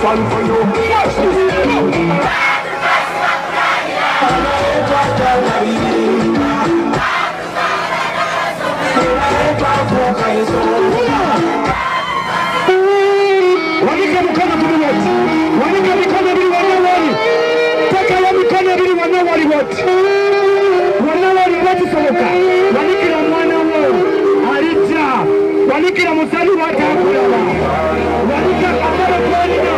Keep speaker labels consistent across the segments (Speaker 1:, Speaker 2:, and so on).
Speaker 1: one for you. Watch this. Wanika mikono bili wote. Wanika mikono bili wanawari. Taka ya mikono bili wanawari wote. Wanawari wote somoka. Wanikira mwana wao. Alija. Wanikira musali wata akulala. Wanika kamara kuanina.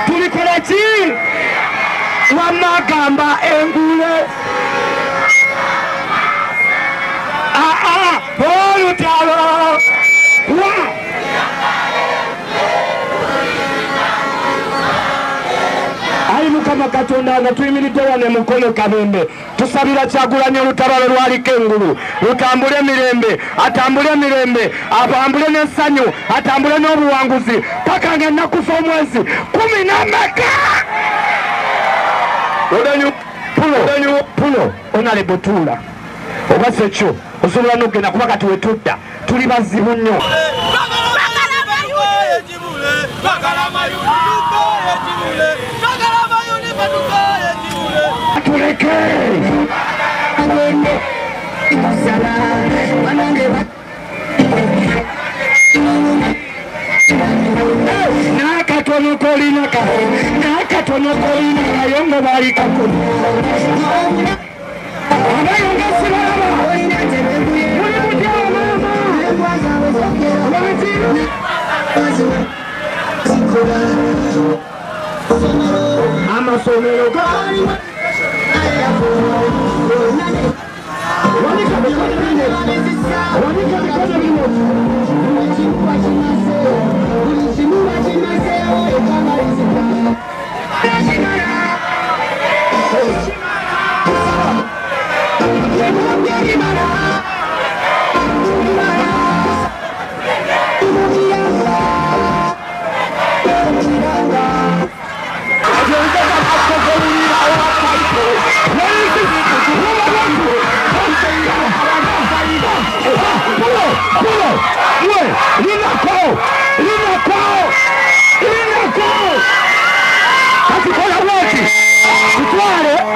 Speaker 1: Tulikoleti wamagamba engule olutalo ayi Mukama Katonda nga tuyimiridde wano mukono Kabembe tusabira Kyagulanyi olutabalo lwaliko engulu lutambule mirembe atambule mirembe abambule n'essanyu atambule n'obuwanguzi paka ng'ennaku z'omwezi 10 pulo Honorable Tuula oba sekyo osobola n'okugenda kuba kati wetudda tuli bazibu nnyo tuleke nakatono kolina ayongo bali kakulu abayonga sibaba muli mutya mama amasomero gali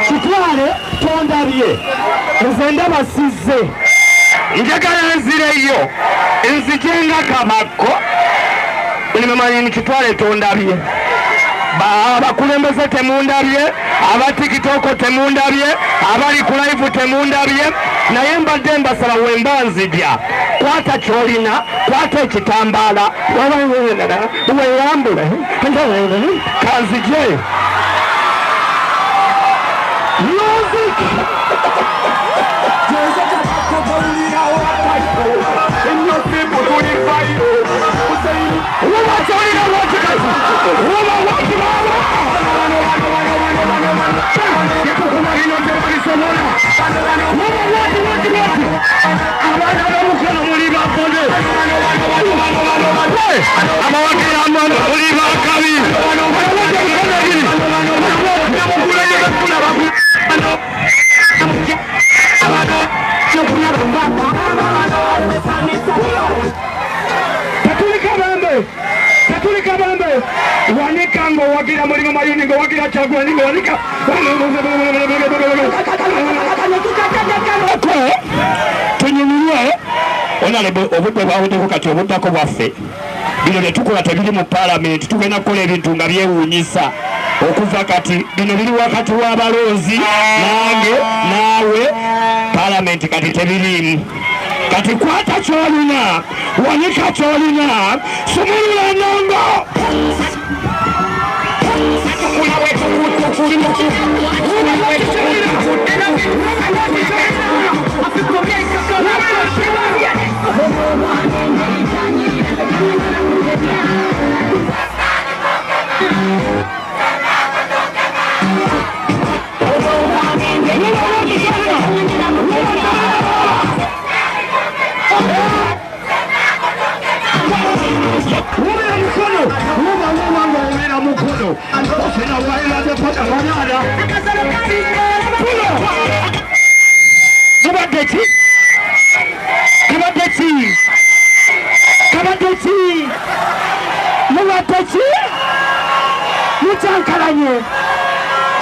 Speaker 1: kitwale tondabye nze ndabasize njagala nzireyo nzijenga kabako nimemanyi kitwale tondabye abakulembeze temundabye abatikitoko temundabye abali ku live temundabye naye mbadde mbasaba wembanzija kwata kyolina kwata ekitambaala weyambule kanzije music Katulika bambe wanika ngo wagira muri mayuni ngo wagira Kyagulanyi ngo wanika tunyumirwe Honorable obudde bwawuddeko kati obuddako bwaffe bino ne tukola tebiri mu parliament tugenda kukola ebintu nga byewuunyisa okuva kati bino biri wakati w'abalonzi nange naawe palamenti kati tebirimu kati kwata kyolina wanika kyolina sumulula enongo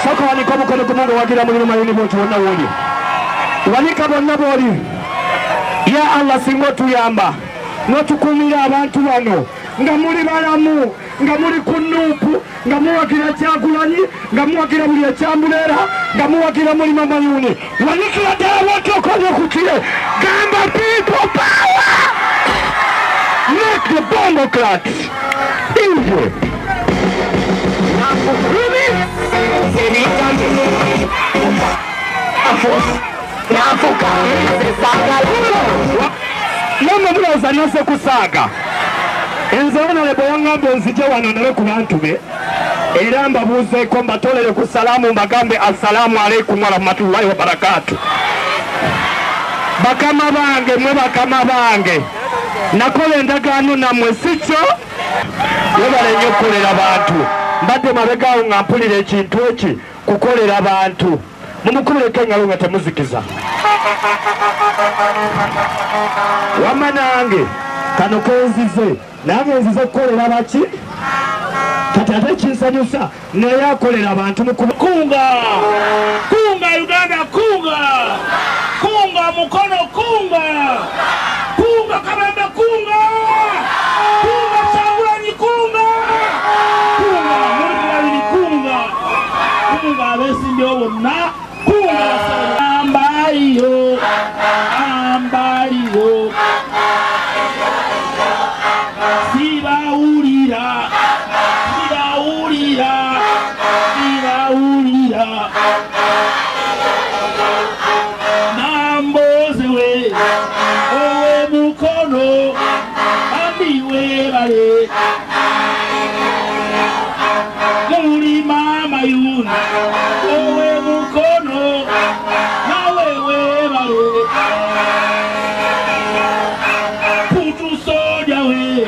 Speaker 1: Soko wanika mukono kumungu wagira mulinu mayuni bochi wonna woli wanika bonna boli ya Allah singo tuyamba notukumira abantu bano nga muli balamu nga muli kunupu nga muwagira kyagulanyi nga muwagira buli ekyambulera nga muwagira muli mamayuni wanikira ddala wotokoze kukire gamba people power make the bomb clat inje Yamma mulowooza nase kusaaga enze Honorable yangamba nzije wano ndale ku bantu be era mbabuuzeeko mbatolere ku salaamu mbagambe assalaamu alaikum warahmatullahi wabarakatu. Bakama bange mwe bakama bange nakola endagaano nammwe sikyo webale nnyo okukolera bantu mbadde mabegaawo nga mpulira ekintu eki kukolera bantu mumukulireko engalo nga temuzikiza wamma nange kano kenzize nange nzize okukolera baki kati ate kinsanyusa naye akolera abantu kunga kunga Uganda kunga kunga mukono kunga kunga Kabembe kunga kunga Kyagulanyi kunga kunga Mulirwaliri kunga kunga abeesimbyewo bonna kunga ambaliyo ambaliyo sibawulira sibawulira sibawulira nambozewe owe mukono ambiwe bale muli mama yuna owe mukono nawewe bale putu soja we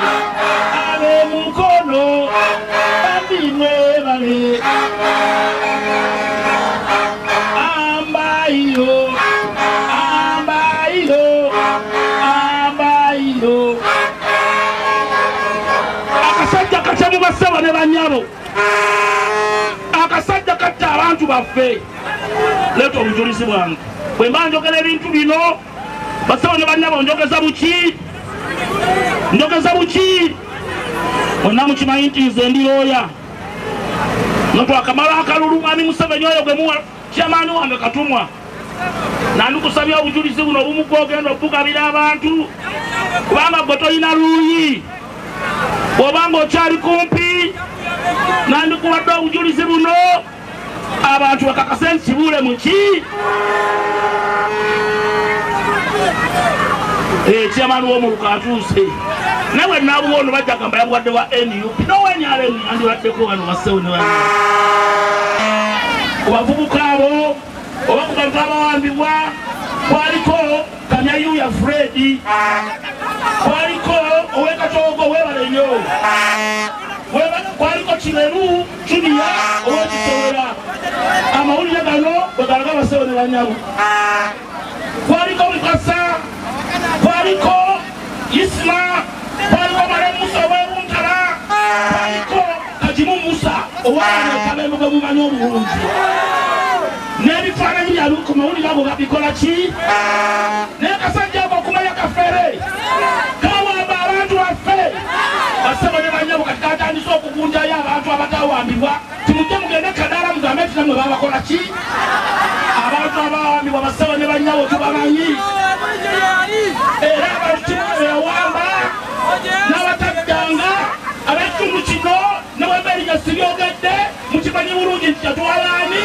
Speaker 1: abe mukono ambiwe bale ambayo ambayo ambayo akasajja katemu basaba ne banyabo akasajja katta abantu baffe leeta obujulizi bwange bwe mba njogera ebintu bino basaba ne banyabo njogeza buki njogeza buki bonna mukimanyi nti nze ndi looya notwakamala akalulu mwami Museveni oyo gwe muwa kyamaani wange katumwa nandikusabya obujulizi buno obumu gwogenda okugabira abantu kubanga gwe tolina luuyi bw'obanga okyali kumpi nandikuwadde obujulizi buno abantu bakakase nti kibuule muki kyamaani w'omuluka atuuse nawe nabuwa ono bajja gamba yabuwadde wa NUP nowenyalemu andiwaddeko wano bassewo ne bana kubavubuka abo oba ku bantu abawambibwa kwaliko Kamyayuya Fred kwaliko owekatogo webale nnyo kwaliko Kireru Julia owekitewera amawulire gano bwe galaga bassewo ne banyabo kwaliko Mukasa kwaliko Isma kwaliko Male Musa ow'Ebuntala kwaliko Kajimu Musa owaana Kabembe gwe mumanyi obulungi n'ebifaananyi byalu ku mawulire ago babikola ki naye kasajja ako okumanya kafere kawamba abantu baffe basebo ne banyabo kati katandise okugu
Speaker 2: kunjayo abantu abatawambibwa timujje mugende Kadala mugambe nti namwe babakola ki abantu abawambibwa basaba ne banyawo tubamanyi era abantu yawamba n'abataddanga ab'ekitundu kino n'ababeriga sibyogedde mukimanyi bulungi nti yatwalaani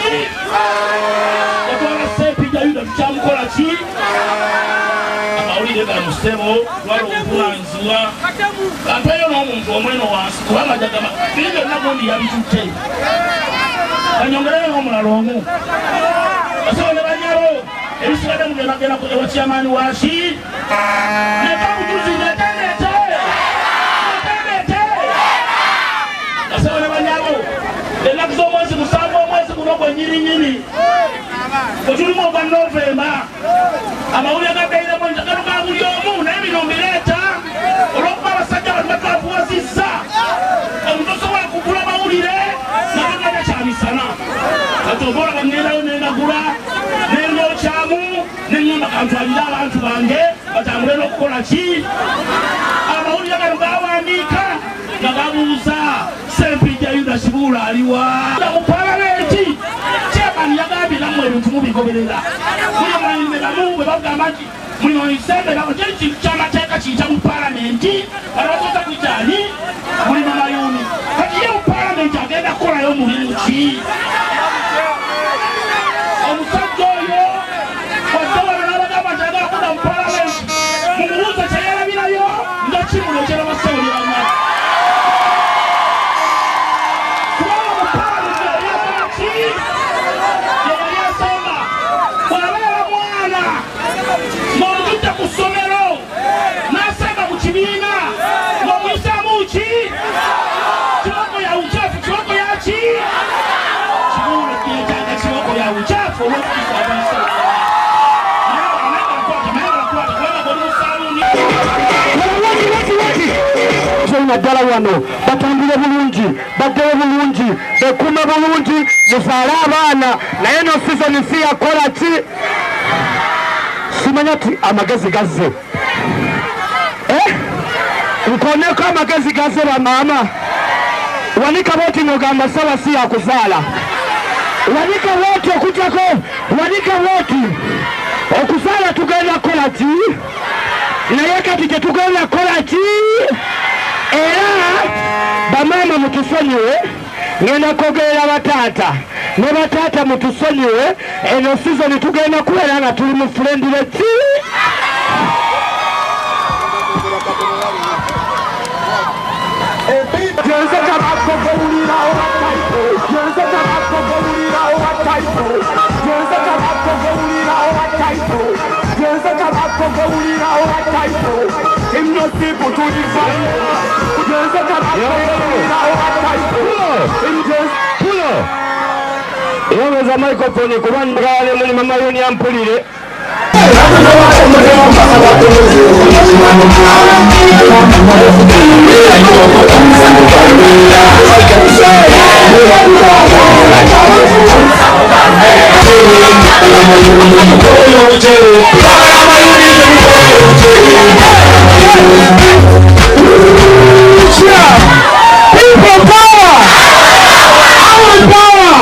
Speaker 2: yatwala Ssempijja Yuda tukyamukola ki amawulire ga musebo twala obuvunaanyizibwa kanteyo n'omuntu omweno wansi kubanga jagama biri byonna gundi yabitutte banyongereyo n'omulala omu basaba ne banyalo ebisigadde mugendagenda ewa kyamaani waki neka bujuzi netenete basaba ne banyalo ennaku z'omwezi musanvu omwezi guno gwennyininyini bwe tulimu ogwa Novemba amawulire gagairemu njagalo ga buli omu naye bino mbireeta olw'okuba abasajja bano batwavuwazizza omuntu osobola kugula amawulire natonanya kyamisana kati oba olaba ngendayo nendagula nendyokyamu neŋŋamba kantwalire abantu bange batambule n'okukola ki amawulire gano gawandiika nga gabuuza Ssempijja Yuda Kibuula aliwa mu palamenti chairman yagambye nammwe ebintu mubigoberera mulimanyize bamu bwe bagamba nti mulinoisembe nabo kyekintu ky'amateeka kiyita mu palamenti balabasoza kukyali mulima mayuni kati ye mu palamenti agenda kukolayo mulimu ki omusajja oyo wadde wano n'abagamba nti agala kuda mu palamenti mumubuuza kyeyalabirayo nga kimulekera basawulirana
Speaker 1: naddala wano batambule bulungi baddeyo bulungi bekuume bulungi muzaale abaana naye no season si yakola ki simanya ti amagezi gazze nkoneko amagezi gazze bamaama wanika boti nogamba sawa si yakuzaala wanika boti okujjako wanika boti okuzaala tugenda kukola ki naye kati tetugenda kukola ki era bamaama mutusonyiwe ngenda kwogerera bataata ne bataata mutusonyiwe eno season tugenda kubeera nga tuli mu friendly ki yaweza microphone kubanga wale muli mama yoni ampulire people power, our power,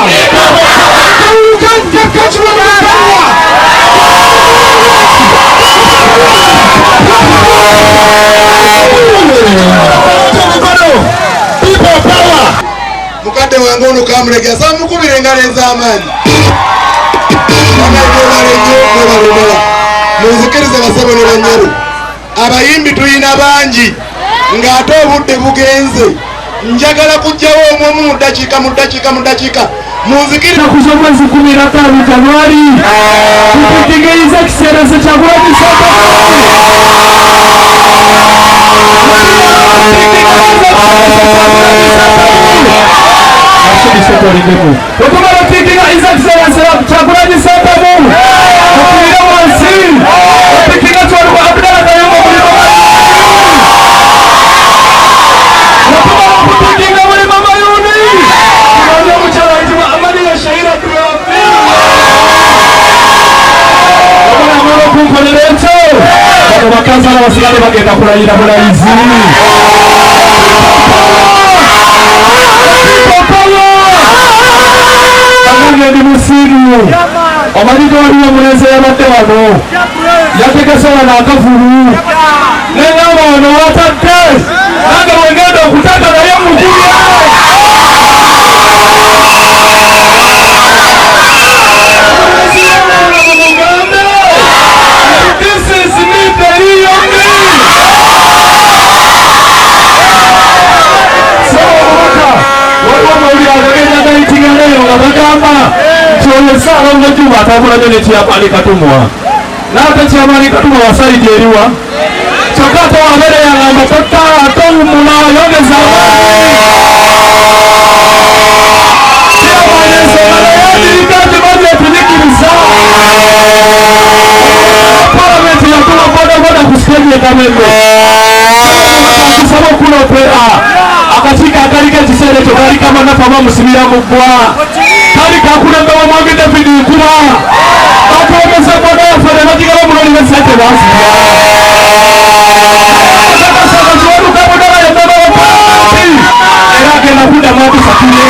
Speaker 1: you can't catch me with power. People power.
Speaker 3: Mukadde wange ono kamulegera samukubire engalo ez'amaanyi munzikirize basabo ne banyero abayimbi tuyina bangi ng'ate obudde bugenze njagala kujjawo omwomu mu ddakiika munzikirize
Speaker 1: nakuza omwezi 15 Januari tukutegeeza ekiseera kye Kyagulanyi okumala otiikinga ekiseera Kyagulanyi Ssentamu okulira wansi otiikinga kyolimu Abdallah Kayumba muliro okumala okutiikinga buli mama yuni kironi omukyala ayitibwa Amaliya Shaira Tuwafi obulamula okunkolera ekyo bano bakansala basigale bagenda kulayira bulayizi Omanito waliwo mulenzi yabadde wano yategese wano akavulu nengamba wano watadde nange bwengenda okutaka naye mugulya Sala unajua atabula nene chiapani katumwa na hata chiapani katumwa wasali jeriwa chakato wa mbele ya ngamba tota tongu muna yonge zawadi chiapani sala yadi ikati maji ya tuniki mzaa paramenti ya tuma boda kusikenye kamembe kusama kuna opera akachika akarike jisele chokari kama nafama musimila mkwa Karika kuna mbawa mwangi David kuma Bako wamesa boda ya fane Matikala mnoni mesete basi Saka juwaru kabodala ya mbawa wapati Erake na huda matu sakile